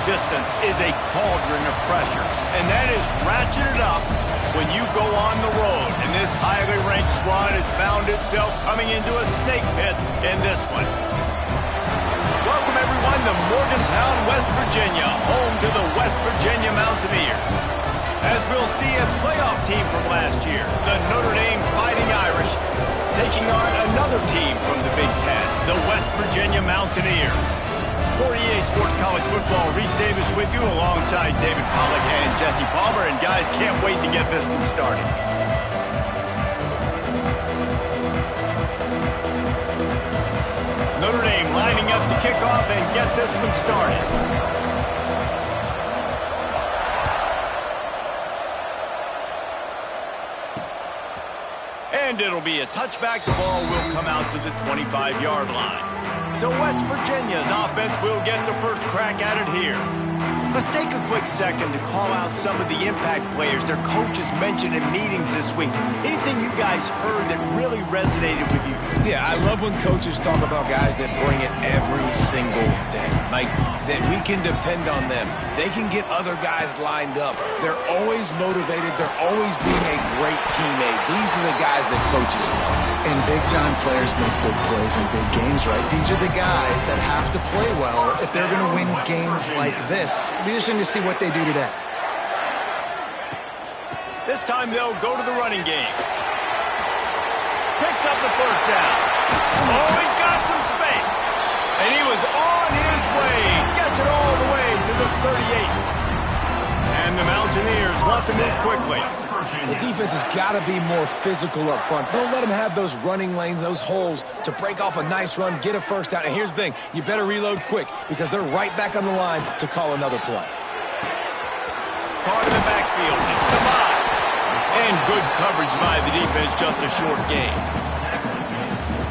existence is a cauldron of pressure, and that is ratcheted up when you go on the road. And this highly ranked squad has found itself coming into a snake pit in this one. Welcome, everyone, to Morgantown, West Virginia, home to the West Virginia Mountaineers. As we'll see, a playoff team from last year, the Notre Dame Fighting Irish, taking on another team from the Big Ten, the West Virginia Mountaineers. For EA Sports College Football, Reese Davis with you alongside David Pollack and Jesse Palmer. And guys, can't wait to get this one started. Notre Dame lining up to kick off and get this one started. And it'll be a touchback. The ball will come out to the 25-yard line. So West Virginia's offense will get the first crack at it here. Let's take a quick second to call out some of the impact players their coaches mentioned in meetings this week. Anything you guys heard that really resonated with you? Yeah, I love when coaches talk about guys that bring it every single day. Like, that we can depend on them. They can get other guys lined up. They're always motivated. They're always being a great teammate. These are the guys that coaches love. And big-time players make good plays in big games, right? These are the guys that have to play well if they're going to win games like this. It'll be interesting to see what they do today. This time they'll go to the running game. Picks up the first down. Oh, he's got some space. And he was on his way. Gets it all the way to the 38. And the Mountaineers want to move quickly. The defense has got to be more physical up front. Don't let them have those running lanes, those holes to break off a nice run, get a first down. And here's the thing, you better reload quick because they're right back on the line to call another play. Caught in the backfield. It's the bye. And good coverage by the defense, just a short gain.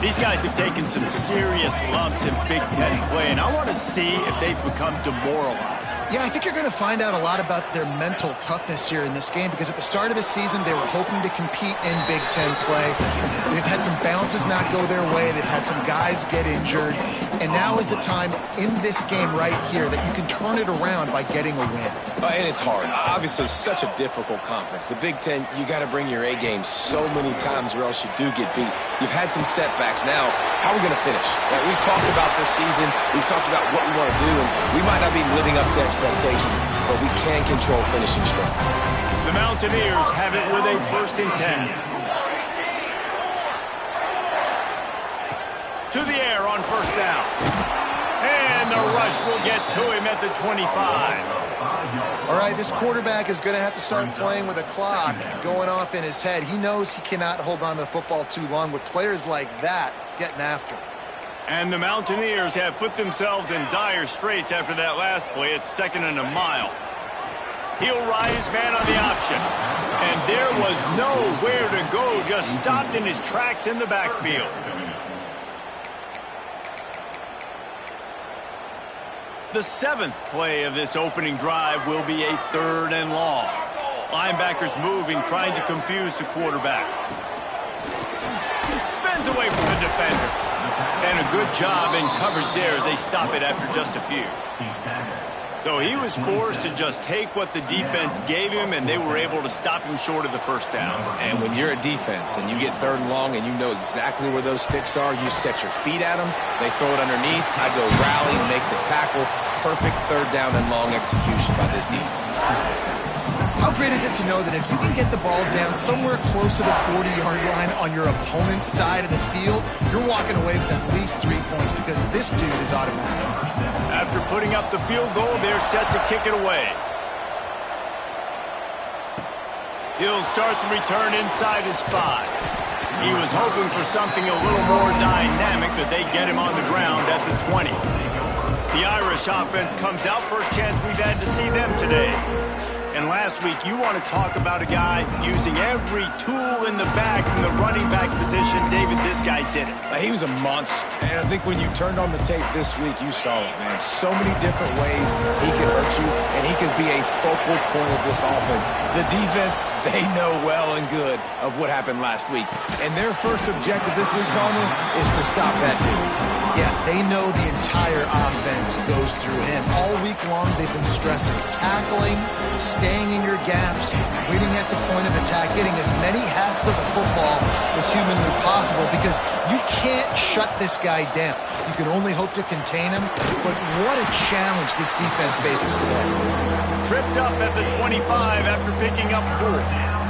These guys have taken some serious lumps in Big Ten play, and I want to see if they've become demoralized. Yeah, I think you're going to find out a lot about their mental toughness here in this game because at the start of the season, they were hoping to compete in Big Ten play. They've had some bounces not go their way. They've had some guys get injured. And now is the time in this game right here that you can turn it around by getting a win. And it's hard. Obviously, such a difficult conference. The Big Ten, you got to bring your A game so many times or else you do get beat. You've had some setbacks. Now, how are we going to finish? We've talked about this season. We've talked about what we want to do, and we might not be living up to expectations, but we can control finishing strong. The Mountaineers have it with a 1st and 10. To the air on first down. And the rush will get to him at the 25. All right, this quarterback is going to have to start playing with a clock going off in his head. He knows he cannot hold on to the football too long with players like that getting after him. And the Mountaineers have put themselves in dire straits after that last play. It's 2nd and a mile. He'll ride his man on the option. And there was nowhere to go, just stopped in his tracks in the backfield. The 7th play of this opening drive will be a 3rd and long. Linebackers moving, trying to confuse the quarterback. Spins away from the defender. And a good job in coverage there as they stop it after just a few. So he was forced to just take what the defense gave him, and they were able to stop him short of the first down. And when you're a defense and you get 3rd and long and you know exactly where those sticks are, you set your feet at them, they throw it underneath, I go rally, make the tackle. Perfect 3rd down and long execution by this defense. How great is it to know that if you can get the ball down somewhere close to the 40-yard line on your opponent's side of the field, you're walking away with at least 3 points because this dude is automatic. After putting up the field goal, they're set to kick it away. He'll start the return inside his 5. He was hoping for something a little more dynamic, but they get him on the ground at the 20. The Irish offense comes out. First chance we've had to see them today. And last week, you want to talk about a guy using every tool in the bag from the running back position. David, this guy did it. He was a monster. And I think when you turned on the tape this week, you saw it, man. So many different ways he could hurt you, and he could be a focal point of this offense. The defense, they know well and good of what happened last week. And their first objective this week, Palmer, is to stop that dude. Yeah, they know the entire offense goes through him. All week long, they've been stressing tackling, staying in your gaps, waiting at the point of attack, getting as many hats to the football as humanly possible because you can't shut this guy down. You can only hope to contain him, but what a challenge this defense faces today. Tripped up at the 25 after picking up 4.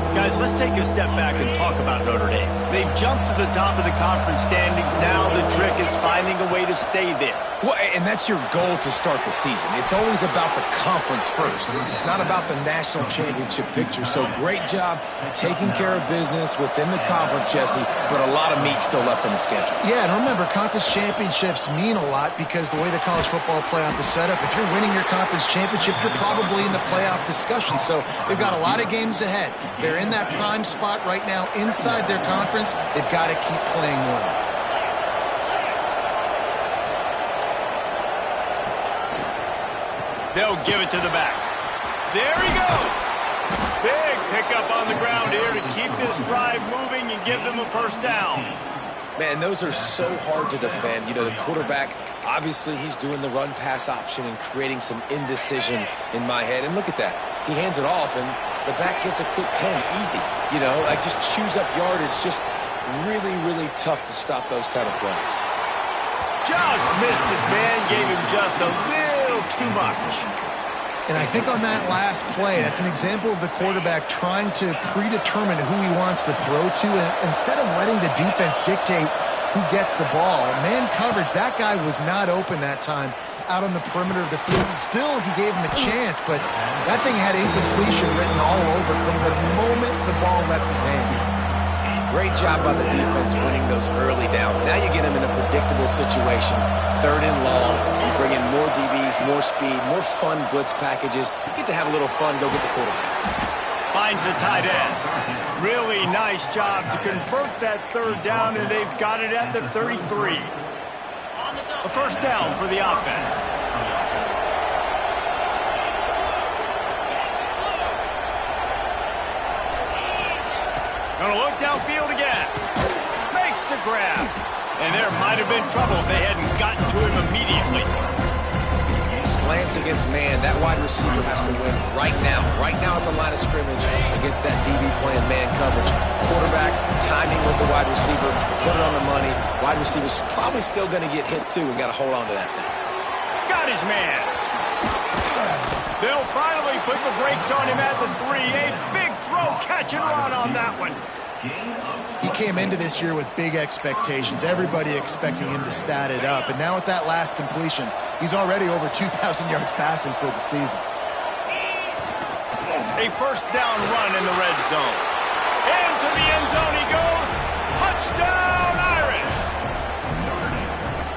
Guys, let's take a step back and talk about Notre Dame. They've jumped to the top of the conference standings. Now the trick is finding a way to stay there. Well, and that's your goal to start the season. It's always about the conference first. It's not about the national championship picture. So great job taking care of business within the conference, Jesse, but a lot of meat still left in the schedule. Yeah, and remember, conference championships mean a lot because the way the college football playoff is set up, if you're winning your conference championship, you're probably in the playoff discussion. So they've got a lot of games ahead. They're in that prime spot right now inside their conference. They've got to keep playing well. They'll give it to the back. There he goes. Big pickup on the ground here to keep this drive moving and give them a first down. Man, those are so hard to defend. You know, the quarterback, obviously he's doing the run-pass option and creating some indecision in my head. And look at that. He hands it off, and the back gets a quick 10. Easy. You know, like just chews up yardage. Just really, really tough to stop those kind of plays. Just missed his man. Gave him just a little too much. And I think on that last play, that's an example of the quarterback trying to predetermine who he wants to throw to, and instead of letting the defense dictate who gets the ball. Man coverage, that guy was not open that time out on the perimeter of the field. Still, he gave him a chance, but that thing had incompletion written all over from the moment the ball left his hand. Great job by the defense winning those early downs. Now you get them in a predictable situation. 3rd and long. You bring in more DBs, more speed, more fun blitz packages. You get to have a little fun, go get the quarterback. Finds the tight end. Really nice job to convert that 3rd down, and they've got it at the 33. A first down for the offense. Gonna look downfield again. Makes the grab. And there might have been trouble if they hadn't gotten to him immediately. Slants against man. That wide receiver has to win right now at the line of scrimmage against that DB playing man coverage. Quarterback, timing with the wide receiver, put it on the money. Wide receiver's probably still going to get hit too. We got to hold on to that thing. Got his man. They'll finally put the brakes on him at the 3. A big throw, catch and run on that one. He came into this year with big expectations. Everybody expecting him to stat it up. And now with that last completion, he's already over 2,000 yards passing for the season. A first down run in the red zone. Into the end zone he goes. Touchdown, Irish!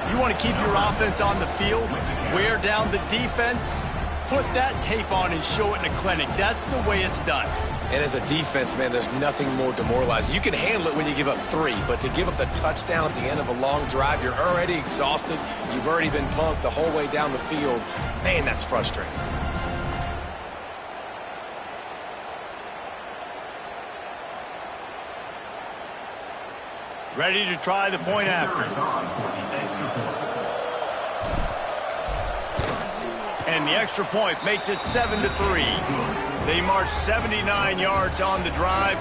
You want to keep your offense on the field? Wear down the defense? Put that tape on and show it in a clinic. That's the way it's done. And as a defense, man, there's nothing more demoralizing. You can handle it when you give up 3, but to give up the touchdown at the end of a long drive, you're already exhausted. You've already been punked the whole way down the field. Man, that's frustrating. Ready to try the point after. And the extra point makes it 7-3. They march 79 yards on the drive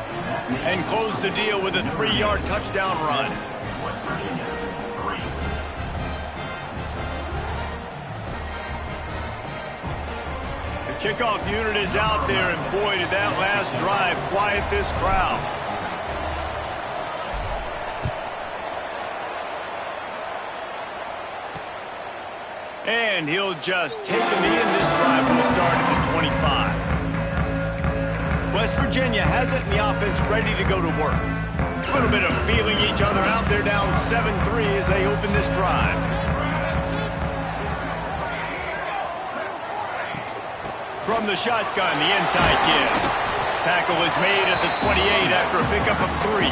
and close the deal with a 3-yard touchdown run. The kickoff unit is out there, and boy, did that last drive quiet this crowd. And he'll just take a knee, and this drive will start at the 25. West Virginia has it, and the offense ready to go to work. A little bit of feeling each other out. They're down 7-3 as they open this drive. From the shotgun, the inside give. Tackle is made at the 28 after a pickup of 3.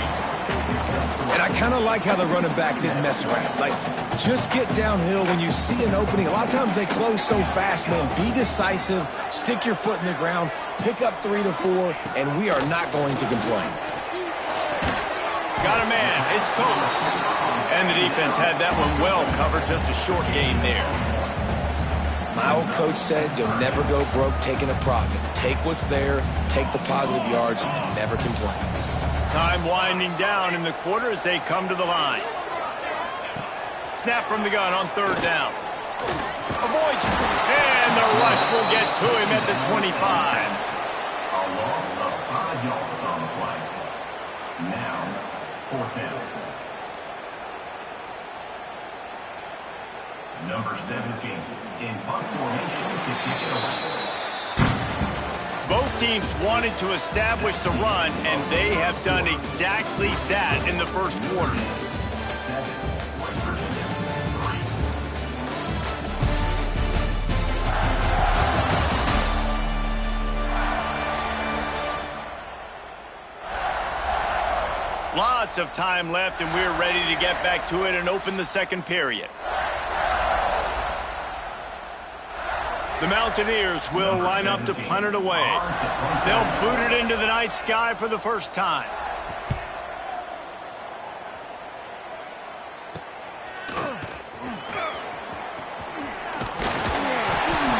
And I kind of like how the running back didn't mess around. Like, just get downhill when you see an opening. A lot of times they close so fast, man. Be decisive, stick your foot in the ground, pick up 3 to 4, and we are not going to complain. Got a man. It's Coates. And the defense had that one well covered, just a short gain there. My old coach said you'll never go broke taking a profit. Take what's there, take the positive yards, and never complain. Time winding down in the quarter as they come to the line. Snap from the gun on third down. Avoids, and the rush will get to him at the 25. A loss of 5 yards on the play. Now, fourth down. Number 17 in punt formation to kick it away. Both teams wanted to establish the run, and they have done exactly that in the first quarter. 7, West Virginia, 3. Lots of time left, and we're ready to get back to it and open the second period. The Mountaineers will line up to punt it away. They'll boot it into the night sky for the first time.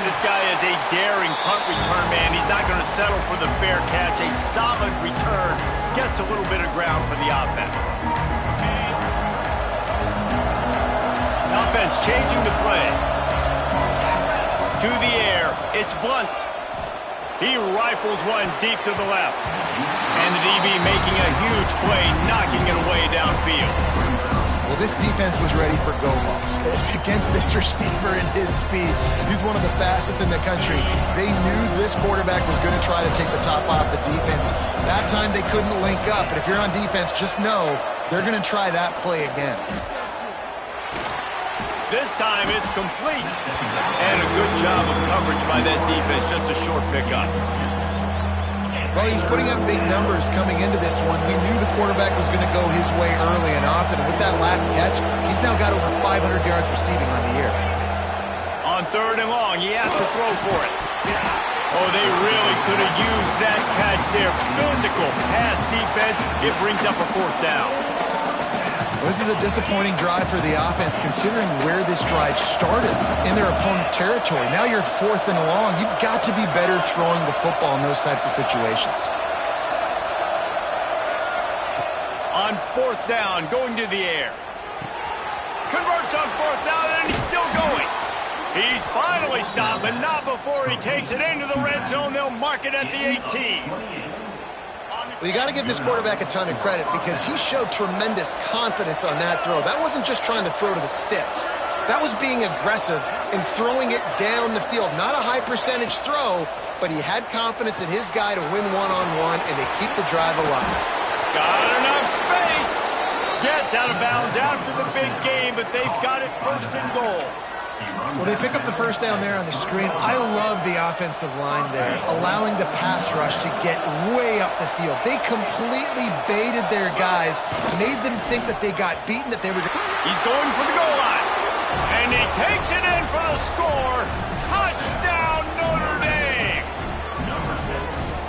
This guy is a daring punt return man. He's not going to settle for the fair catch. A solid return gets a little bit of ground for the offense. Offense changing the play. To the air, it's Blunt. He rifles one deep to the left. And the DB making a huge play, knocking it away downfield. Well, this defense was ready for go-balls. Against this receiver and his speed, he's one of the fastest in the country. They knew this quarterback was going to try to take the top off the defense. That time they couldn't link up, but if you're on defense, just know they're going to try that play again. This time it's complete. And a good job of coverage by that defense. Just a short pickup. Well, he's putting up big numbers coming into this one. We knew the quarterback was going to go his way early and often. And with that last catch, he's now got over 500 yards receiving on the year. On third and long, he has to throw for it. Oh, they really could have used that catch there. Physical pass defense. It brings up a fourth down. This is a disappointing drive for the offense, considering where this drive started in their opponent territory. Now you're fourth and long. You've got to be better throwing the football in those types of situations. On fourth down, going to the air. Converts on fourth down, and he's still going. He's finally stopped, but not before he takes it into the red zone. They'll mark it at the 18. Well, you got to give this quarterback a ton of credit because he showed tremendous confidence on that throw. That wasn't just trying to throw to the sticks. That was being aggressive and throwing it down the field. Not a high percentage throw, but he had confidence in his guy to win one-on-one and to keep the drive alive. Got enough space. Gets out of bounds after the big game, but they've got it first and goal. Well, they pick up the first down there on the screen. I love the offensive line there, allowing the pass rush to get way up the field. They completely baited their guys, made them think that they got beaten, that they were... He's going for the goal line, and he takes it in for the score. Touchdown, Notre Dame!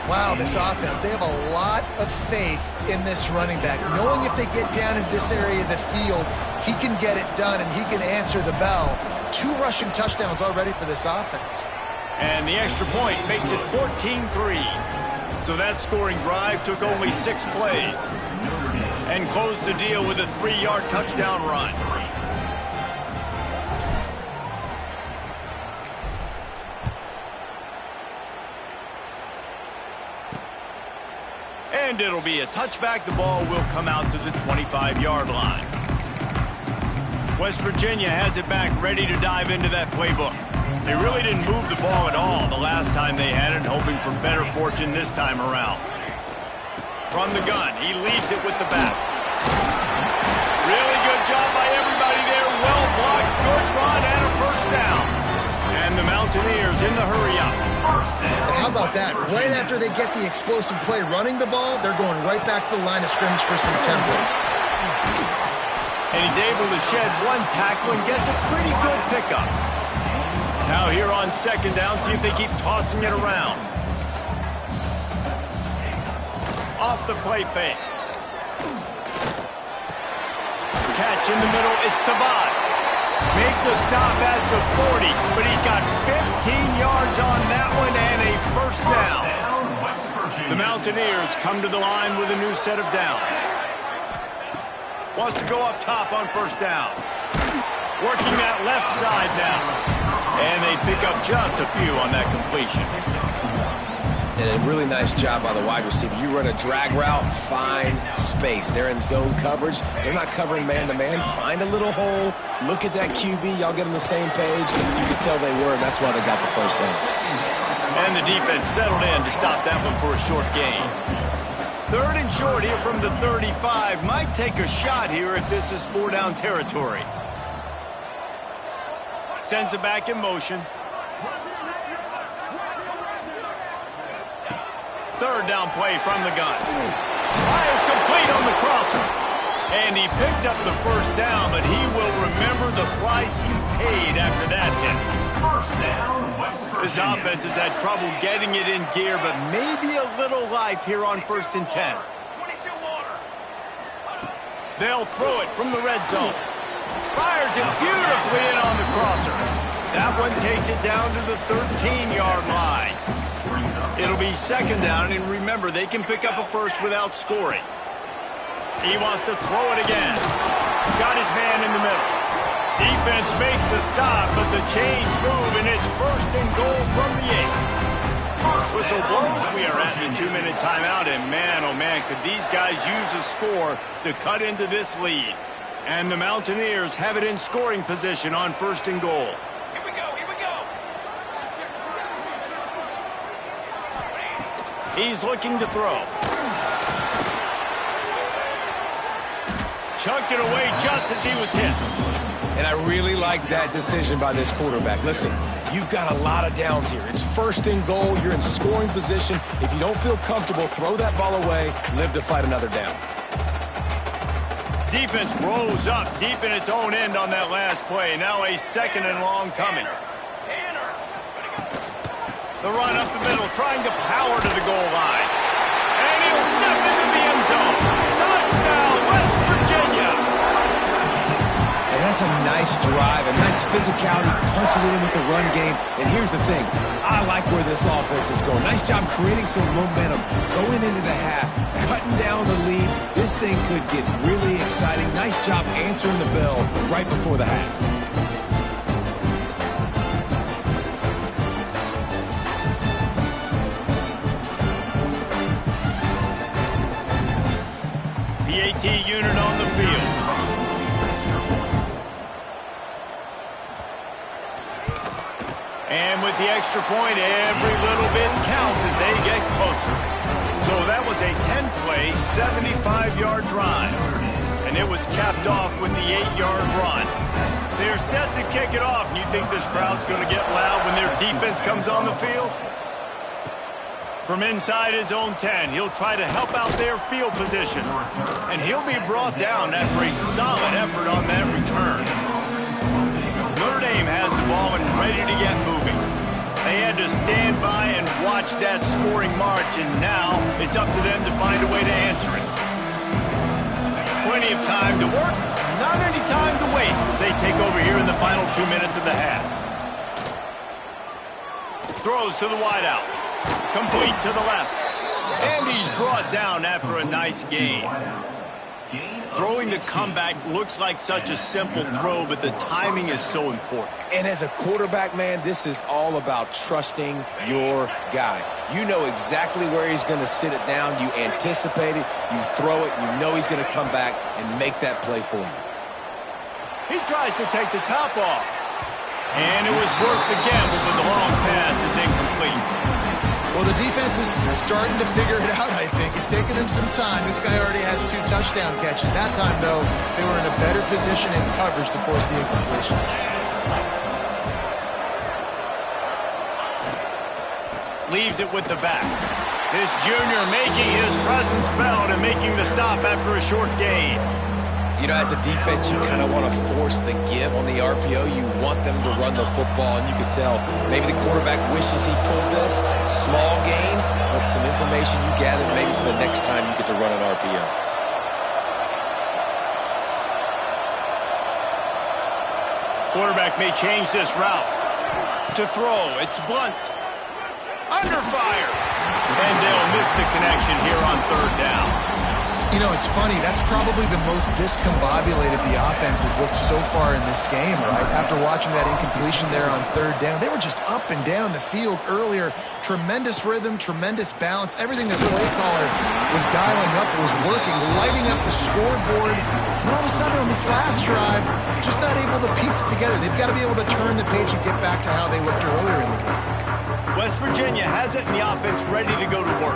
Wow, this offense, they have a lot of faith in this running back, knowing if they get down in this area of the field, he can get it done and he can answer the bell. 2 rushing touchdowns already for this offense. And the extra point makes it 14-3. So that scoring drive took only 6 plays and closed the deal with a 3-yard touchdown run. And it'll be a touchback. The ball will come out to the 25-yard line. West Virginia has it back, ready to dive into that playbook. They really didn't move the ball at all the last time they had it, hoping for better fortune this time around. From the gun, he leaves it with the back. Really good job by everybody there. Well blocked, good run, and a first down. And the Mountaineers in the hurry-up. And how about that? Right after they get the explosive play running the ball, they're going right back to the line of scrimmage for some tempo. And he's able to shed one tackle and gets a pretty good pickup. Now here on second down, see if they keep tossing it around. Off the play fake. catch in the middle. It's Potw. Make the stop at the 40, but he's got 15 yards on that one and a first down. The Mountaineers come to the line with a new set of downs. Wants to go up top on first down. Working that left side now. And they pick up just a few on that completion. And a really nice job by the wide receiver. You run a drag route, find space. They're in zone coverage. They're not covering man-to-man. Find a little hole. Look at that QB. Y'all get on the same page. You can tell they were, and that's why they got the first down. And the defense settled in to stop that one for a short gain. 3rd and short here from the 35. Might take a shot here if this is 4-down territory. Sends it back in motion. 3rd down play from the gun. Fires complete on the crosser. And he picks up the first down, but he will remember the price he paid after that hit. First down, West Virginia. This offense has had trouble getting it in gear, but maybe a little life here on 1st and 10. They'll throw it from the red zone. Fires it beautifully in on the crosser. That one takes it down to the 13-yard line. It'll be 2nd down, and remember, they can pick up a first without scoring. He wants to throw it again. Got his man in the middle. Defense makes the stop, but the chains move, and it's 1st and goal from the 8. Whistle blows. We are at the 2-minute timeout, and man, oh man, could these guys use a score to cut into this lead. And the Mountaineers have it in scoring position on 1st and goal. Here we go, here we go. He's looking to throw. Chunked it away just as he was hit. And I really like that decision by this quarterback. Listen, you've got a lot of downs here. It's 1st and goal. You're in scoring position. If you don't feel comfortable, throw that ball away. Live to fight another down. Defense rose up deep in its own end on that last play. Now a 2nd and long coming. The run up the middle, trying to power to the goal line. And he'll step into the end zone. Touchdown, West Virginia. And that's a nice drive, a nice physicality, punching it in with the run game. And here's the thing. I like where this offense is going. Nice job creating some momentum, going into the half, cutting down the lead. This thing could get really exciting. Nice job answering the bell right before the half. PAT unit on the field. And with the extra point, every little bit counts as they get closer. So that was a 10-play, 75-yard drive. And it was capped off with the 8-yard run. They're set to kick it off, and you think this crowd's going to get loud when their defense comes on the field? From inside his own 10, he'll try to help out their field position. And he'll be brought down after a solid effort on that return. Notre Dame has the ball and ready to get moving. They had to stand by and watch that scoring march, and now it's up to them to find a way to answer it. Plenty of time to work, not any time to waste as they take over here in the final 2 minutes of the half. Throws to the wideout. Complete to the left. And he's brought down after a nice gain. Throwing the comeback looks like such a simple throw, but the timing is so important. And as a quarterback, man, this is all about trusting your guy. You know exactly where he's going to sit it down. You anticipate it. You throw it. You know he's going to come back and make that play for you. He tries to take the top off. And it was worth the gamble, but the long pass is incomplete. Well, the defense is starting to figure it out, I think. It's taken them some time. This guy already has 2 touchdown catches. That time, though, they were in a better position in coverage to force the incompletion. Leaves it with the back. This junior making his presence felt and making the stop after a short gain. You know, as a defense, you kind of want to force the give on the RPO. You want them to run the football, and you can tell maybe the quarterback wishes he pulled this. Small gain, but some information you gather maybe for the next time you get to run an RPO. Quarterback may change this route. To throw, it's Blunt. Under fire. And they'll miss the connection here on third down. You know, it's funny. That's probably the most discombobulated the offense has looked so far in this game, right? After watching that incompletion there on third down, they were just up and down the field earlier. Tremendous rhythm, tremendous balance. Everything the play caller was dialing up was working, lighting up the scoreboard. And all of a sudden on this last drive, just not able to piece it together. They've got to be able to turn the page and get back to how they looked earlier in the game. West Virginia has it in the offense ready to go to work.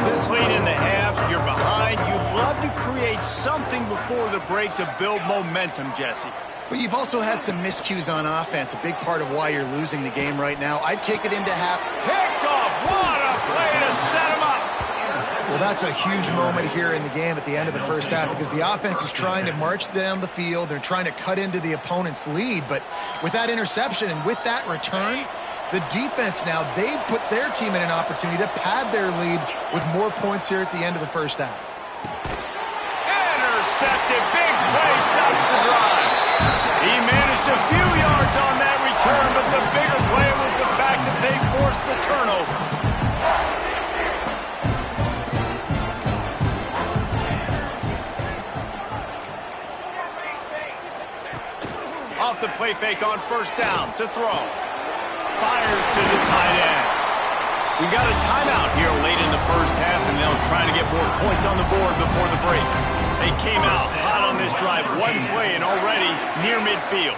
This late in the half, you're behind. You'd love to create something before the break to build momentum, Jesse. But you've also had some miscues on offense, a big part of why you're losing the game right now. I'd take it into half. Picked off. What a play to set him up. Well, that's a huge moment here in the game at the end of the first half because the offense is trying to march down the field. They're trying to cut into the opponent's lead. But with that interception and with that return, the defense now, they've put their team in an opportunity to pad their lead with more points here at the end of the first half. Intercepted. Big play stops the drive. He managed a few yards on that return, but the bigger play was the fact that they forced the turnover. Off the play fake on first down to throw. Fires to the tight end. We got a timeout here late in the first half, and they'll try to get more points on the board before the break. They came out hot on this drive. One play and already near midfield.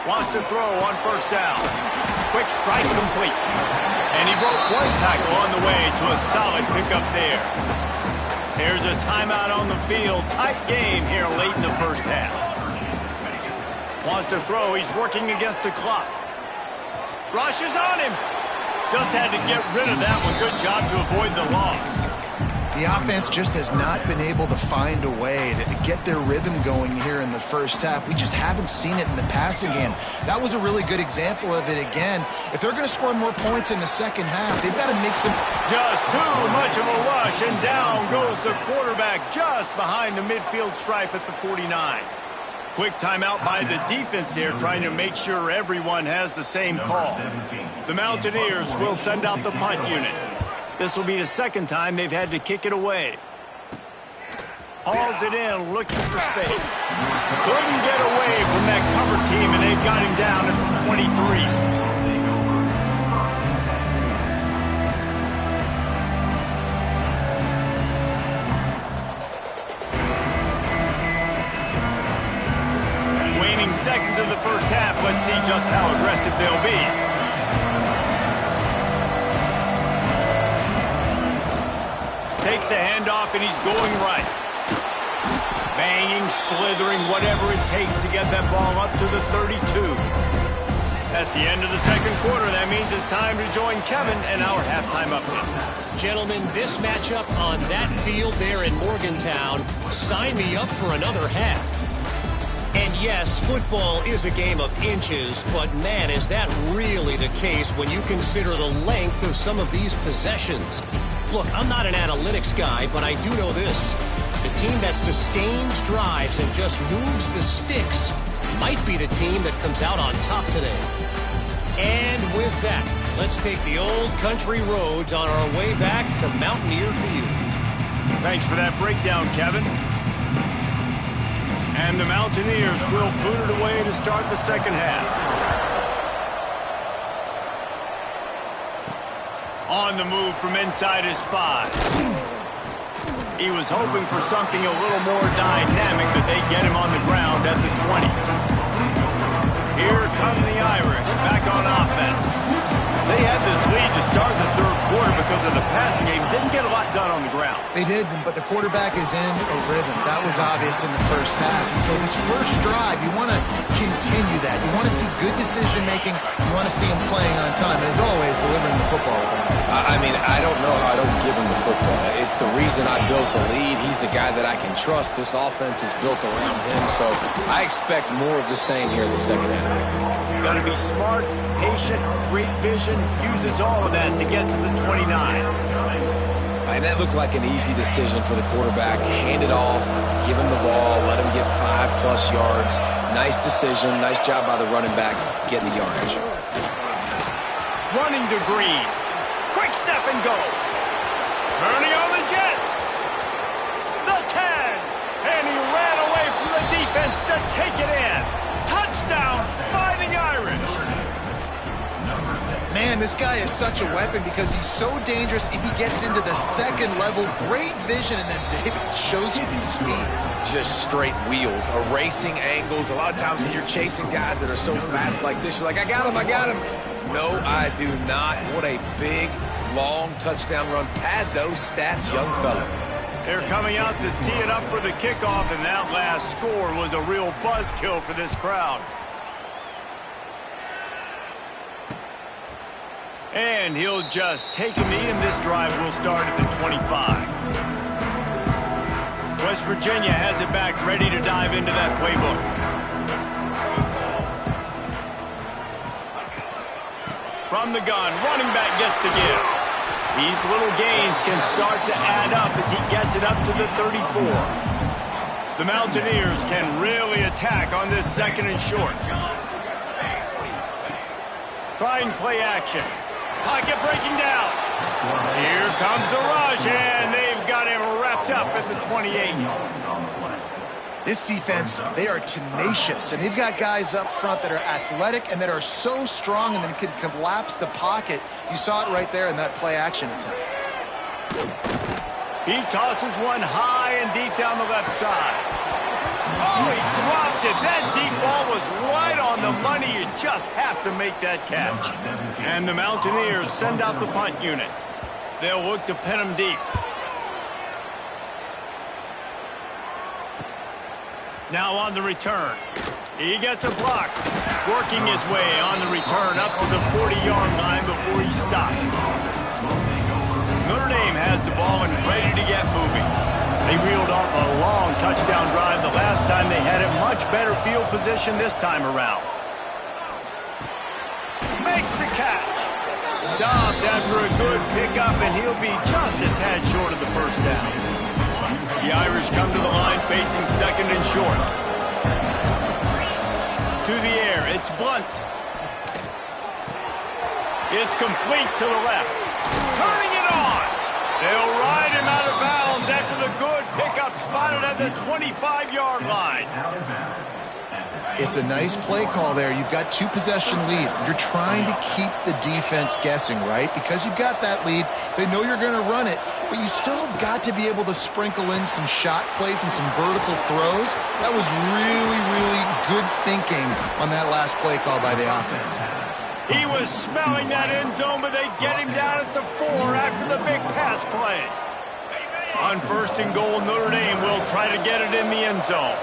Wants to throw on first down. Quick strike complete. And he broke one tackle on the way to a solid pickup there. There's a timeout on the field. Tight game here late in the first half. Wants to throw. He's working against the clock. Rushes on him. Just had to get rid of that one. Good job to avoid the loss. The offense just has not been able to find a way to get their rhythm going here in the first half. We just haven't seen it in the passing game. That was a really good example of it again. If they're going to score more points in the second half, they've got to make some... Just too much of a rush, and down goes the quarterback just behind the midfield stripe at the 49. Quick timeout by the defense there, trying to make sure everyone has the same call. The Mountaineers will send out the punt unit. This will be the second time they've had to kick it away. Hauls it in, looking for space. Couldn't get away from that cover team, and they've got him down at the 23. Seconds of the first half. Let's see just how aggressive they'll be. Takes the handoff, and he's going right. Banging, slithering, whatever it takes to get that ball up to the 32. That's the end of the second quarter. That means it's time to join Kevin and our halftime update. Gentlemen, this matchup on that field there in Morgantown, sign me up for another half. And yes, football is a game of inches, but man, is that really the case when you consider the length of some of these possessions. Look, I'm not an analytics guy, but I do know this. The team that sustains drives and just moves the sticks might be the team that comes out on top today. And with that, let's take the old country roads on our way back to Mountaineer Field. Thanks for that breakdown, Kevin. And the Mountaineers will boot it away to start the second half. On the move from inside his 5. He was hoping for something a little more dynamic, but they get him on the ground at the 20. Here come the Irish back on offense. They had this lead to start the third quarter because of the passing game. Didn't get a lot done on the ground. They did, but the quarterback is in a rhythm. That was obvious in the first half. And so this first drive, you want to continue that. You want to see good decision-making. You want to see him playing on time. And as always, delivering the football. I mean, I don't know how I don't give him the football. It's the reason I built the lead. He's the guy that I can trust. This offense is built around him. So I expect more of the same here in the second half. Got to be smart, patient, great vision. Uses all of that to get to the 29. And that looked like an easy decision for the quarterback. Hand it off, give him the ball, let him get 5+ yards. Nice decision, nice job by the running back getting the yardage. Running to Green. Quick step and go. Turning on the Jets. The 10. And he ran away from the defense to take it in. Touchdown, Fighting Irish. Man, this guy is such a weapon because he's so dangerous. If he gets into the second level, great vision, and then David shows you the speed. Just straight wheels, erasing angles. A lot of times when you're chasing guys that are so fast like this, you're like, I got him. No, I do not. What a big, long touchdown run. Pad those stats, young fella. They're coming out to tee it up for the kickoff, and that last score was a real buzzkill for this crowd. And he'll just take a knee, and this drive will start at the 25. West Virginia has it back, ready to dive into that playbook. From the gun, running back gets to give. These little gains can start to add up as he gets it up to the 34. The Mountaineers can really attack on this second and short. Trying play action. Pocket breaking down. Here comes the rush, and they've got him wrapped up at the 28. This defense, they are tenacious, and they've got guys up front that are athletic and that are so strong and then can collapse the pocket. You saw it right there in that play action attempt. He tosses one high and deep down the left side. Oh, he dropped it. That deep ball was right on the money. You just have to make that catch. And the Mountaineers send out the punt unit. They'll look to pin him deep. Now on the return. He gets a block. Working his way on the return up to the 40-yard line before he stopped. Notre Dame has the ball and ready to get moving. They reeled off a long touchdown drive the last time. They had a much better field position this time around. Makes the catch. Stopped after a good pickup, and he'll be just a tad short of the first down. The Irish come to the line facing second and short. To the air, it's Blunt. It's complete to the left. Turning it on. They'll ride him out of bounds after the good pickup spotted at the 25-yard line. It's a nice play call there. You've got 2-possession lead. You're trying to keep the defense guessing, right? Because you've got that lead, they know you're going to run it, but you still have got to be able to sprinkle in some shot plays and some vertical throws. That was really, really good thinking on that last play call by the offense. He was smelling that end zone, but they get him down at the 4 after the big pass play. On first and goal, Notre Dame will try to get it in the end zone.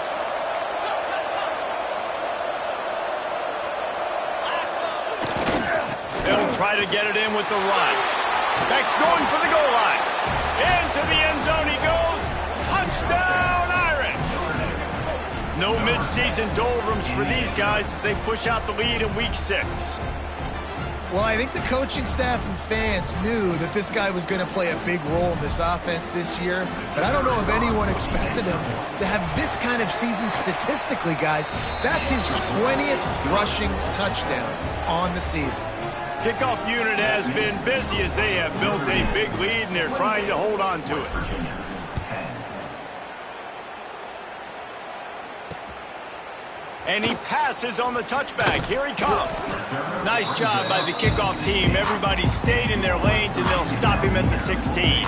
They'll try to get it in with the run. Beck's going for the goal line. Into the end zone he goes. Touchdown, Irish! No midseason doldrums for these guys as they push out the lead in Week 6. Well, I think the coaching staff and fans knew that this guy was going to play a big role in this offense this year, but I don't know if anyone expected him to have this kind of season statistically, guys. That's his 20th rushing touchdown on the season. Kickoff unit has been busy as they have built a big lead, and they're trying to hold on to it. And he passes on the touchback. Here he comes. Nice job by the kickoff team. Everybody stayed in their lanes, and they'll stop him at the 16.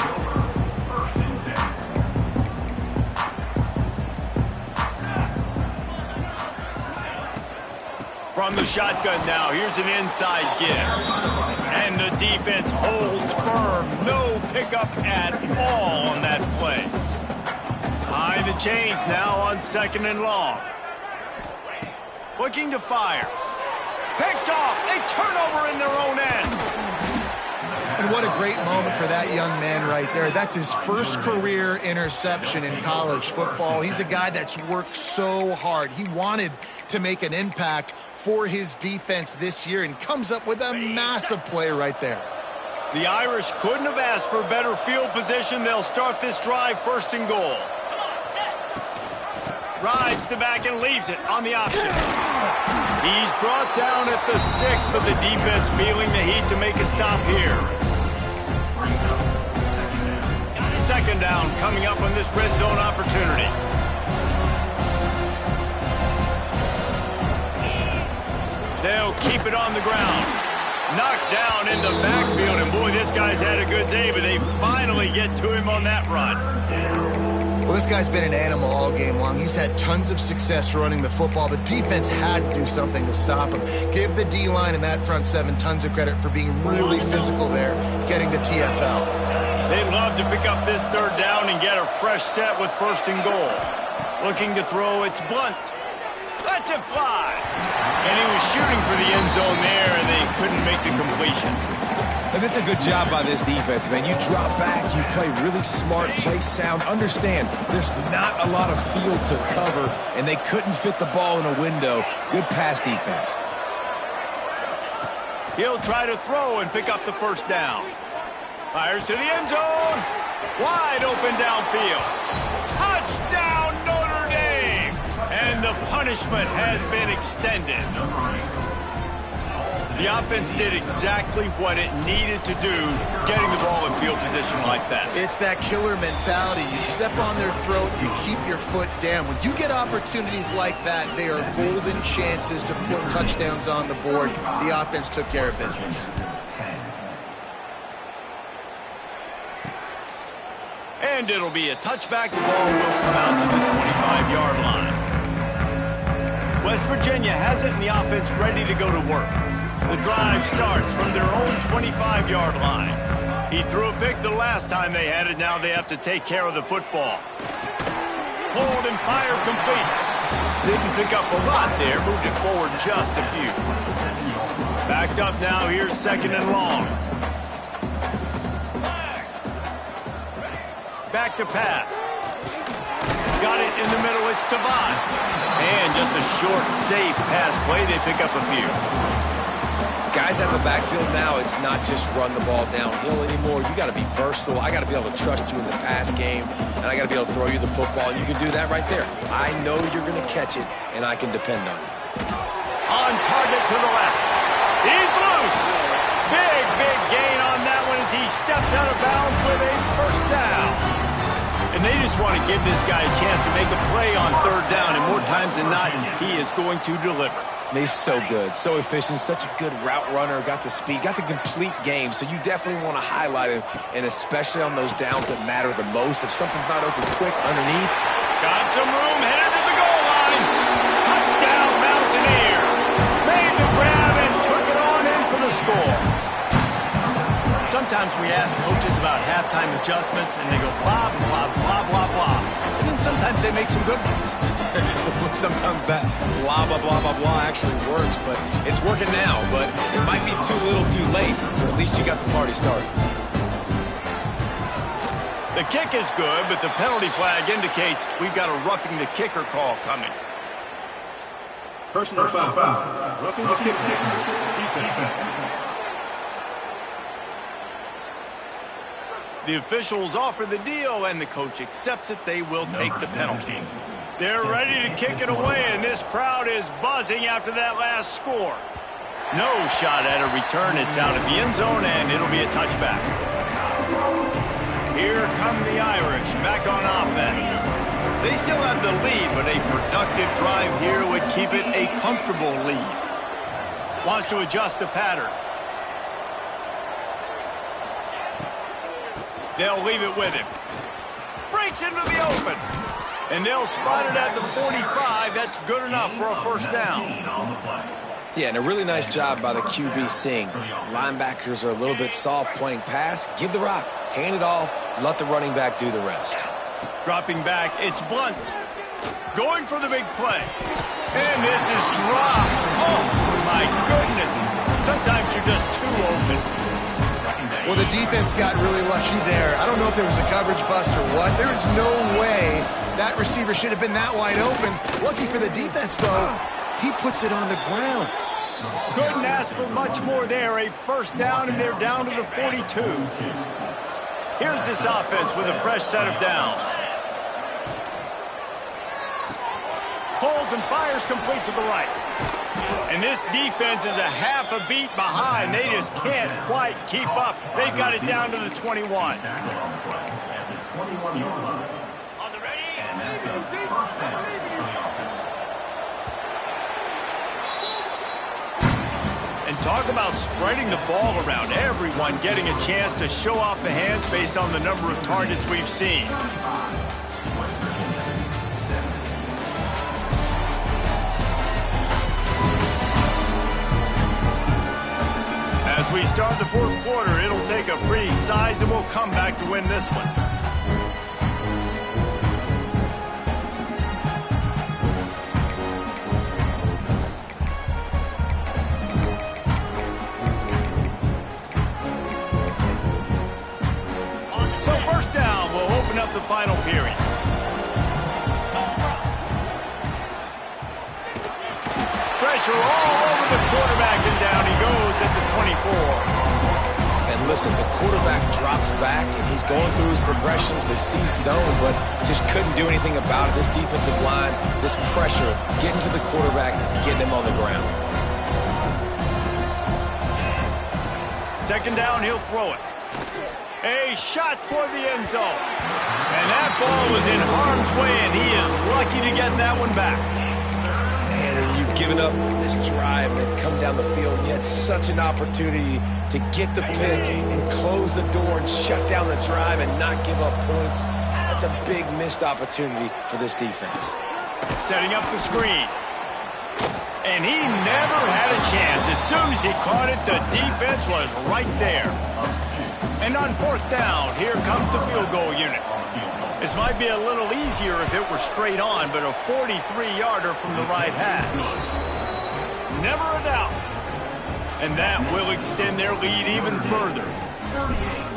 From the shotgun now, here's an inside give. And the defense holds firm. No pickup at all on that play. Behind the chains now on second and long. Looking to fire. Picked off. A turnover in their own end. And what a great moment for that young man right there. That's his first career interception in college football. He's a guy that's worked so hard. He wanted to make an impact for his defense this year and comes up with a massive play right there. The Irish couldn't have asked for better field position. They'll start this drive 1st and goal. Rides the back and leaves it on the option. He's brought down at the 6, but the defense feeling the heat to make a stop here. 2nd down coming up on this red zone opportunity. They'll keep it on the ground. Knocked down in the backfield, and boy, this guy's had a good day, but they finally get to him on that run. Well, this guy's been an animal all game long. He's had tons of success running the football. The defense had to do something to stop him. Give the D-line and that front 7 tons of credit for being really physical there, getting the TFL. They'd love to pick up this 3rd down and get a fresh set with 1st and goal. Looking to throw, it's Blunt. Lets it fly. And he was shooting for the end zone there, and they couldn't make the completion. And that's a good job by this defense, man. You drop back, you play really smart, play sound. Understand, there's not a lot of field to cover, and they couldn't fit the ball in a window. Good pass defense. He'll try to throw and pick up the 1st down. Fires to the end zone. Wide open downfield. Touchdown, Notre Dame! And the punishment has been extended. The offense did exactly what it needed to do, getting the ball in field position like that. It's that killer mentality. You step on their throat, you keep your foot down. When you get opportunities like that, they are golden chances to put touchdowns on the board. The offense took care of business. And it'll be a touchback. The ball will come out to the 25-yard line. West Virginia has it, and the offense ready to go to work. The drive starts from their own 25-yard line. He threw a pick the last time they had it. Now they have to take care of the football. Hold and fire complete. Didn't pick up a lot there. Moved it forward just a few. Backed up now. Here's 2nd and long. Back to pass. Got it in the middle. It's Tavon. And just a short, safe pass play. They pick up a few. Guys at the backfield now, it's not just run the ball downhill anymore. You got to be versatile. I got to be able to trust you in the pass game, and I got to be able to throw you the football, and you can do that right there. I know you're going to catch it, and I can depend on you. On target to the left. He's loose. Big gain on that one as he steps out of bounds with a 1st down. And they just want to give this guy a chance to make a play on 3rd down, and more times than not, he is going to deliver. He's so good, so efficient, such a good route runner, got the speed, got the complete game, so you definitely want to highlight him, and especially on those downs that matter the most. If something's not open quick underneath. Got some room, headed to the goal line. Touchdown, Mountaineers. Made the grab and took it on in for the score. Sometimes we ask coaches about halftime adjustments, and they go blah, blah, blah, blah, blah. And then sometimes they make some good ones. Sometimes that blah, blah, blah, blah, blah actually works, but it's working now. But it might be too little too late, but at least you got the party started. The kick is good, but the penalty flag indicates we've got a roughing the kicker call coming. Personal foul. Roughing the kicker. Defense. The officials offer the deal, and the coach accepts it. They will take the penalty. They're ready to kick it away, and this crowd is buzzing after that last score. No shot at a return. It's out of the end zone, and it'll be a touchback. Here come the Irish back on offense. They still have the lead, but a productive drive here would keep it a comfortable lead. Wants to adjust the pattern. They'll leave it with him. Breaks into the open. And they'll spot it at the 45. That's good enough for a 1st down. Yeah, and a really nice job by the QB seeing. Linebackers are a little bit soft playing pass. Give the rock. Hand it off. Let the running back do the rest. Dropping back, it's Blunt. Going for the big play. And this is dropped. Oh, my goodness. Sometimes you're just too open. Well, the defense got really lucky there. I don't know if there was a coverage bust or what. There is no way that receiver should have been that wide open. Lucky for the defense, though, he puts it on the ground. Couldn't ask for much more there. A first down, and they're down to the 42. Here's this offense with a fresh set of downs. Pulls and fires complete to the right. And this defense is a half a beat behind. They just can't quite keep up. They got it down to the 21. On the ready? And that's a first down for the offense. And talk about spreading the ball around. Everyone getting a chance to show off the hands based on the number of targets we've seen. As we start the fourth quarter, it'll take a pretty sizable comeback to win this one. So first down will open up the final period. Pressure all over the quarterback, and down he goes at the 24. And listen, the quarterback drops back, and he's going through his progressions, but sees zone, but just couldn't do anything about it. This defensive line, this pressure, getting to the quarterback, getting him on the ground. Second down, he'll throw it. A shot toward the end zone. And that ball was in harm's way, and he is lucky to get that one back. Man, and you've given up this drive and come down the field, and you had such an opportunity to get the pick and close the door and shut down the drive and not give up points. That's a big missed opportunity for this defense. Setting up the screen. And he never had a chance. As soon as he caught it, the defense was right there. And on fourth down, here comes the field goal unit. This might be a little easier if it were straight on, but a 43-yarder from the right hash. Never a doubt. And that will extend their lead even further.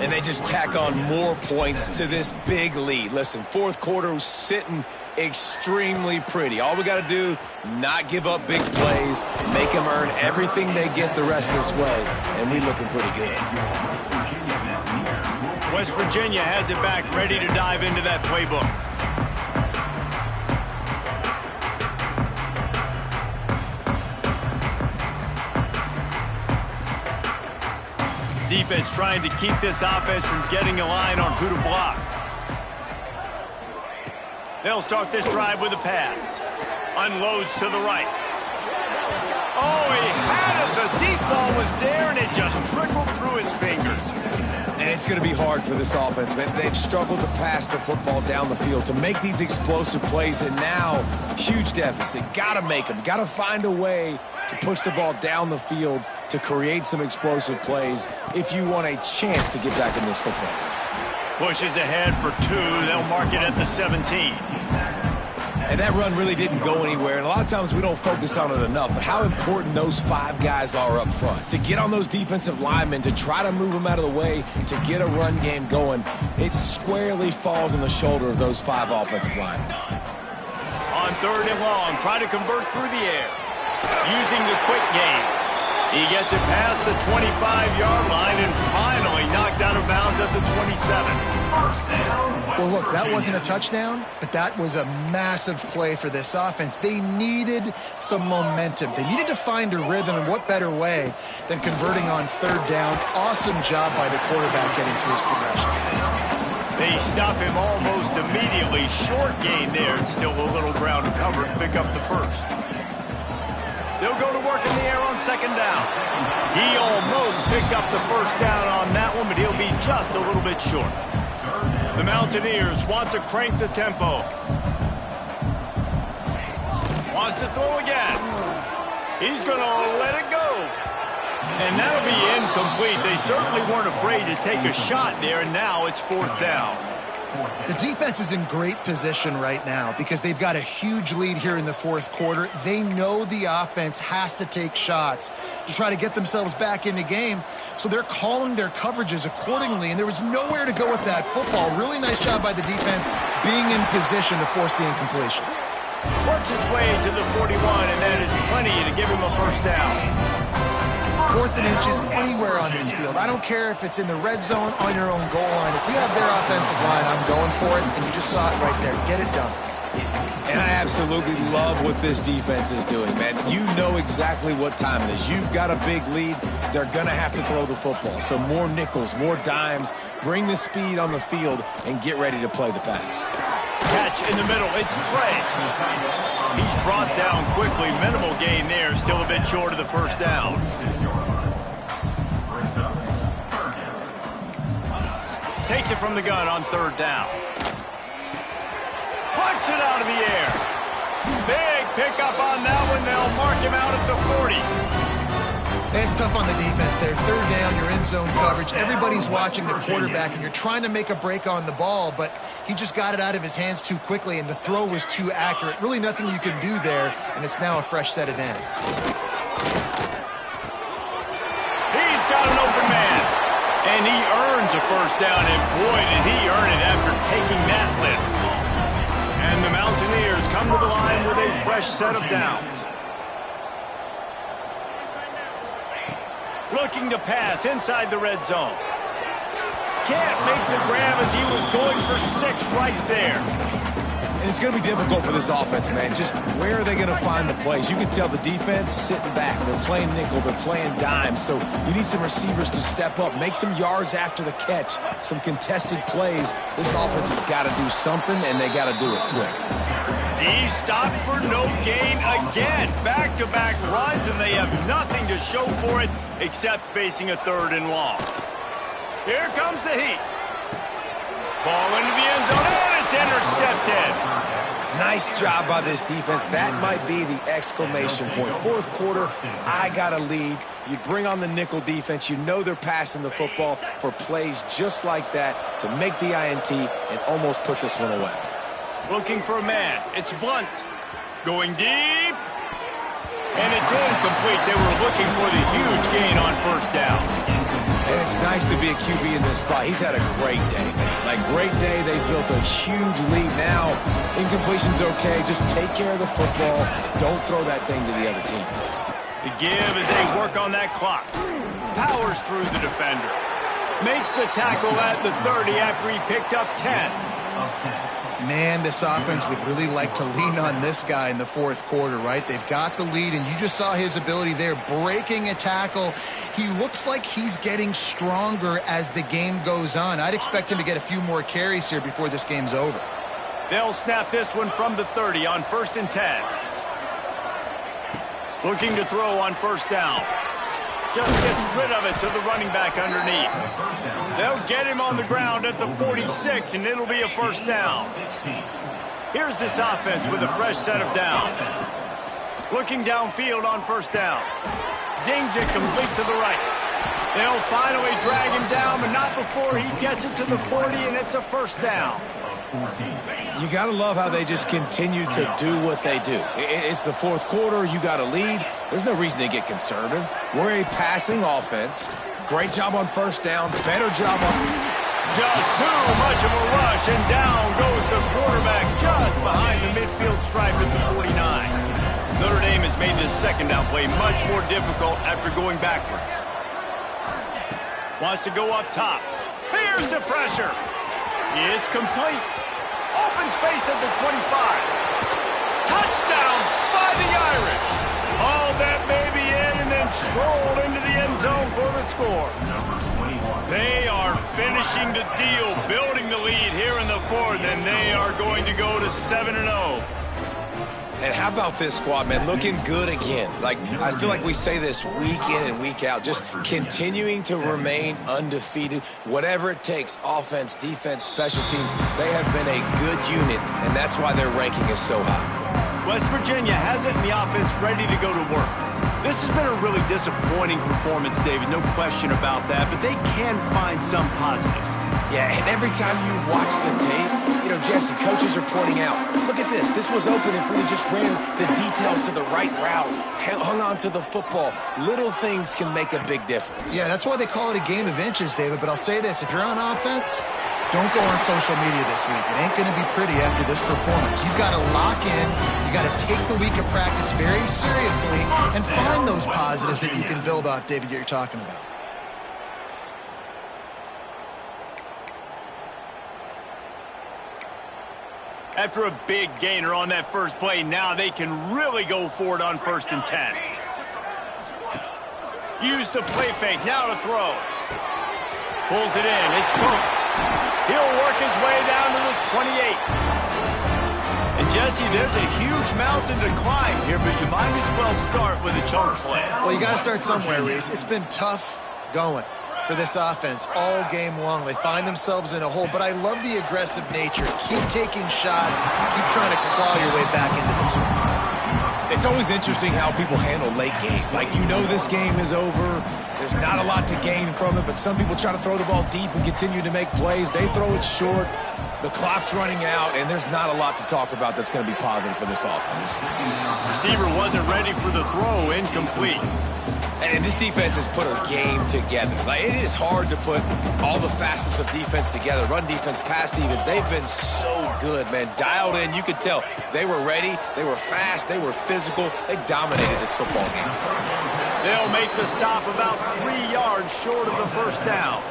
And they just tack on more points to this big lead. Listen, fourth quarter was sitting extremely pretty. All we got to do, not give up big plays, make them earn everything they get the rest of this way, and we looking pretty good. West Virginia has it back, ready to dive into that playbook. Defense trying to keep this offense from getting a line on who to block. They'll start this drive with a pass. Unloads to the right. Oh, he had it. The deep ball was there, and it just trickled through his fingers. And it's going to be hard for this offense, man. They've struggled to pass the football down the field, to make these explosive plays, and now, huge deficit. Got to make them. Got to find a way to push the ball down the field to create some explosive plays if you want a chance to get back in this football game. Pushes ahead for two. They'll mark it at the 17. And that run really didn't go anywhere, and a lot of times we don't focus on it enough, but how important those five guys are up front. To get on those defensive linemen, to try to move them out of the way, to get a run game going, it squarely falls on the shoulder of those five offensive linemen. On third and long, try to convert through the air. Using the quick game. He gets it past the 25-yard line and finally knocked out of bounds at the 27. Well, look, that wasn't a touchdown, but that was a massive play for this offense. They needed some momentum. They needed to find a rhythm, and what better way than converting on third down. Awesome job by the quarterback getting through his progression. They stop him almost immediately. Short gain there, and still a little ground to cover to pick up the first. They'll go to work in the air on second down. He almost picked up the first down on that one, but he'll be just a little bit short. The Mountaineers want to crank the tempo. Wants to throw again. He's going to let it go. And that'll be incomplete. They certainly weren't afraid to take a shot there, and now it's fourth down. The defense is in great position right now because they've got a huge lead here in the fourth quarter. They know the offense has to take shots to try to get themselves back in the game, so they're calling their coverages accordingly, and there was nowhere to go with that football. Really nice job by the defense being in position to force the incompletion. Works his way to the 41, and that is plenty to give him a first down. 4th and inches anywhere on this field. I don't care if it's in the red zone, on your own goal line. If you have their offensive line, I'm going for it, and you just saw it right there. Get it done. And I absolutely love what this defense is doing, man. You know exactly what time it is. You've got a big lead. They're going to have to throw the football. So more nickels, more dimes, bring the speed on the field, and get ready to play the pass. Catch in the middle. It's Craig. He's brought down quickly. Minimal gain there. Still a bit short of the first down. Takes it from the gun on 3rd down. Punts it out of the air. Big pickup on that one. They'll mark him out at the 40. It's tough on the defense there. 3rd down, you're in zone coverage. Everybody's watching the quarterback, and you're trying to make a break on the ball, but he just got it out of his hands too quickly, and the throw was too accurate. Really nothing you can do there, and it's now a fresh set of downs. He's got an open man, and he earns a first down, and boy, did he earn it after taking that lift. And the Mountaineers come to the line with a fresh set of downs. Looking to pass inside the red zone. Can't make the grab as he was going for 6 right there. And it's going to be difficult for this offense, man. Just where are they going to find the plays? You can tell the defense sitting back. They're playing nickel. They're playing dime. So you need some receivers to step up, make some yards after the catch, some contested plays. This offense has got to do something, and they got to do it quick. He stopped for no gain again. Back-to-back runs, and they have nothing to show for it except facing a 3rd and long. Here comes the heat. Ball into the end zone, and it's intercepted. Nice job by this defense. That might be the exclamation point. 4th quarter, I got a lead. You bring on the nickel defense. You know they're passing the football for plays just like that to make the INT and almost put this one away. Looking for a man. It's Blunt. Going deep. And it's incomplete. They were looking for the huge gain on 1st down. And it's nice to be a QB in this spot. He's had a great day, man. Like, great day. They built a huge lead. Now, incompletion's okay. Just take care of the football. Don't throw that thing to the other team. The give as they work on that clock. Powers through the defender. Makes the tackle at the 30 after he picked up 10. Man, this offense would really like to lean on this guy in the 4th quarter, right? They've got the lead, and you just saw his ability there, breaking a tackle. He looks like he's getting stronger as the game goes on. I'd expect him to get a few more carries here before this game's over. They'll snap this one from the 30 on 1st and 10. Looking to throw on 1st down. Just gets rid of it to the running back underneath. They'll get him on the ground at the 46, and it'll be a 1st down. Here's this offense with a fresh set of downs. Looking downfield on 1st down. Zings it complete to the right. They'll finally drag him down, but not before he gets it to the 40, and it's a 1st down. You got to love how they just continue to do what they do. It's the 4th quarter. You got a lead. There's no reason to get conservative. We're a passing offense. Great job on 1st down. Better job on... Just too much of a rush, and down goes the quarterback just behind the midfield stripe at the 49. Notre Dame has made this 2nd down play much more difficult after going backwards. Wants to go up top. Here's the pressure. It's complete. Open space at the 25. Touchdown, Fighting Irish. Hauled that baby in and then strolled into the end zone for the score. They are finishing the deal, building the lead here in the 4th, and they are going to go to 7-0. And how about this squad, man? Looking good again. Like, I feel like we say this week in and week out, just continuing to remain undefeated. Whatever it takes, offense, defense, special teams, they have been a good unit, and that's why their ranking is so high. West Virginia has it in the offense ready to go to work. This has been a really disappointing performance, David, no question about that, but they can find some positives. Yeah, and every time you watch the tape, you know, Jesse, coaches are pointing out, look at this. This was open if we just ran the details to the right route, hung on to the football. Little things can make a big difference. Yeah, that's why they call it a game of inches, David. But I'll say this, if you're on offense, don't go on social media this week. It ain't going to be pretty after this performance. You've got to lock in. You got to take the week of practice very seriously and find those positives that you can build off, David, that you're talking about. After a big gainer on that first play, now they can really go for it on 1st and 10. Use the play fake, now to throw. Pulls it in, it's Coates. He'll work his way down to the 28. And Jesse, there's a huge mountain to climb here, but you might as well start with a chunk play. Well, you got to start somewhere, Reese. It's been tough going for this offense all game long. They find themselves in a hole, but I love the aggressive nature. Keep taking shots. Keep trying to claw your way back into this one. It's always interesting how people handle late game. Like, you know this game is over. There's not a lot to gain from it, but some people try to throw the ball deep and continue to make plays. They throw it short. The clock's running out, and there's not a lot to talk about that's going to be positive for this offense. Receiver wasn't ready for the throw, incomplete. And this defense has put a game together. Like, it is hard to put all the facets of defense together. Run defense, pass defense. They've been so good, man. Dialed in. You could tell they were ready. They were fast. They were physical. They dominated this football game. They'll make the stop about 3 yards short of the first down.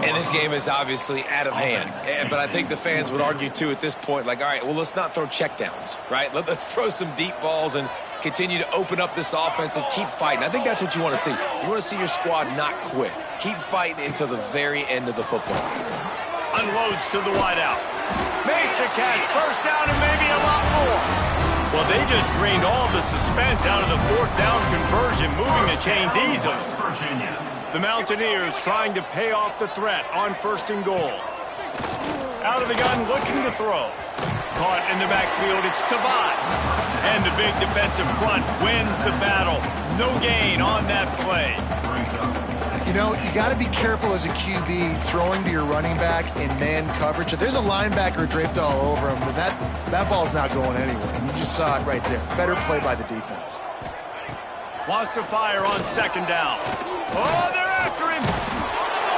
And this game is obviously out of hand. But I think the fans would argue, too, at this point, like, all right, well, let's not throw checkdowns, right? Let's throw some deep balls and continue to open up this offense and keep fighting. I think that's what you want to see. You want to see your squad not quit. Keep fighting until the very end of the football game. Unloads to the wideout. Makes a catch. First down and maybe a lot more. Well, they just drained all the suspense out of the 4th down conversion, moving the chains easily. The Mountaineers trying to pay off the threat on 1st and goal. Out of the gun, looking to throw. Caught in the backfield, it's Potw. And the big defensive front wins the battle. No gain on that play. You know, you got to be careful as a QB throwing to your running back in man coverage. If there's a linebacker draped all over him, then that ball's not going anywhere. You just saw it right there. Better play by the defense. Wants to fire on 2nd down. Oh, they're after him.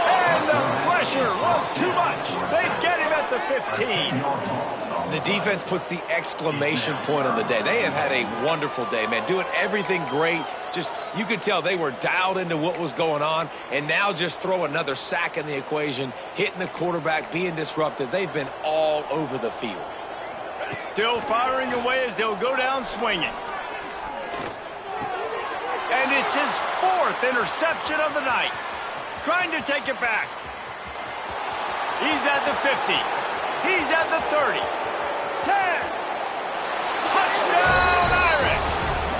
And the pressure was too much. They get him at the 15. The defense puts the exclamation point on the day. They have had a wonderful day, man. Doing everything great. Just, you could tell they were dialed into what was going on. And now just throw another sack in the equation. Hitting the quarterback, being disruptive. They've been all over the field. Still firing away as they'll go down swinging. And it's his 4th interception of the night. Trying to take it back. He's at the 50. He's at the 30. 10. Touchdown, Irish.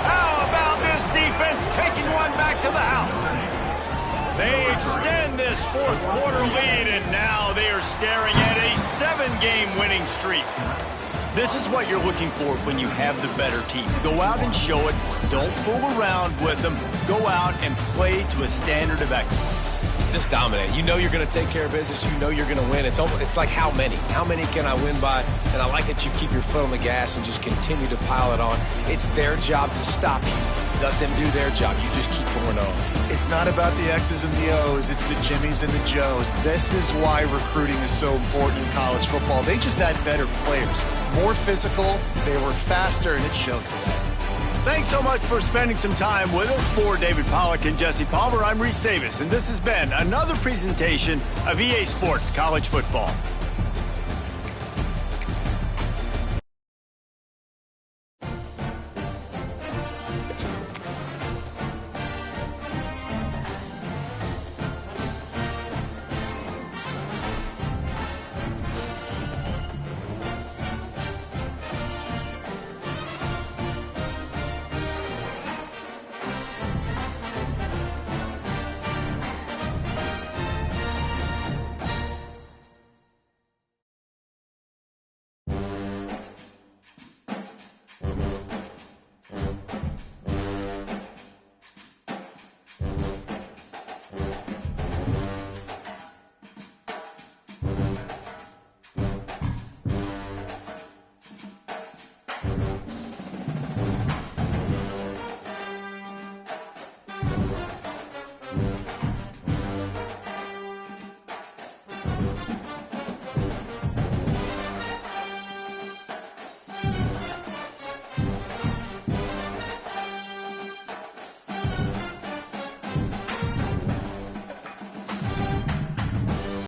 How about this defense taking one back to the house? They extend this 4th quarter lead, and now they are staring at a 7-game winning streak. This is what you're looking for when you have the better team. Go out and show it. Don't fool around with them. Go out and play to a standard of excellence. Just dominate. You know you're going to take care of business. You know you're going to win. It's like how many? How many can I win by? And I like that you keep your foot on the gas and just continue to pile it on. It's their job to stop you. Let them do their job. You just keep going on. It's not about the X's and the O's. It's the Jimmies and the Joes. This is why recruiting is so important in college football. They just had better players. More physical. They were faster, and it showed today. Thanks so much for spending some time with us. For David Pollack and Jesse Palmer, I'm Reese Davis, and this has been another presentation of EA Sports College Football.